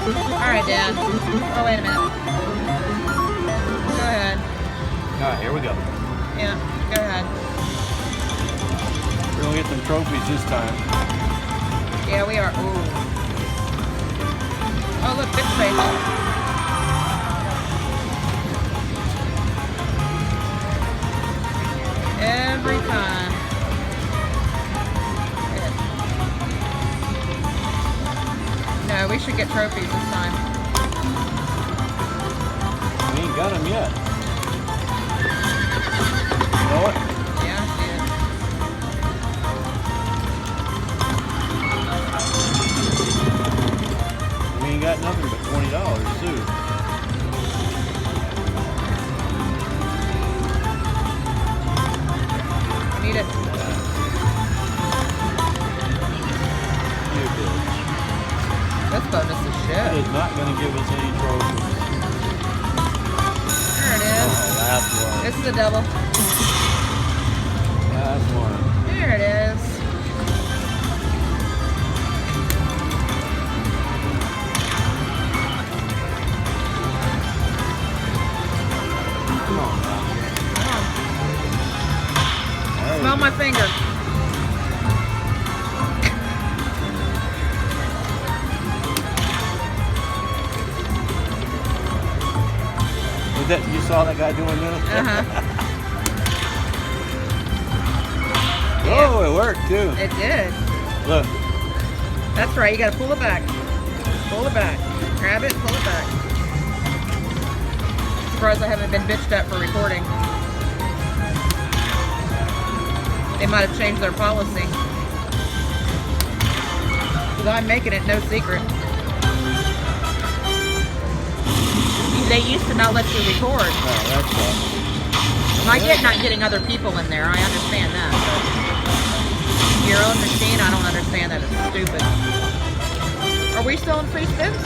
Alright, Dad. Oh, wait a minute. Go ahead. Alright, here we go. Yeah, go ahead. We're gonna get some trophies this time. Yeah, we are. Ooh. Oh, look, bitch face. Every time. No, we should get trophies this time. We ain't got them yet. You know it? Yeah, I see We ain't got nothing but $20 too. it. Need it. You bitch. This bonus is It shit. is not gonna give us any trophies. There it is. Oh, last one. This is a double. Last one. There it is. Come on now. There Smell you my finger. go. That, you saw that guy doing that? Oh, it worked too. It did. Look. That's right. You got to pull it back. Pull it back. Grab it, pull it back. Surprised I haven't been bitched at for recording. They might have changed their policy. Because I'm making it no secret. They used to not let you record. Oh, that's I get not getting other people in there. I understand that. But your own machine, I don't understand that. It's stupid. Are we still in free spins?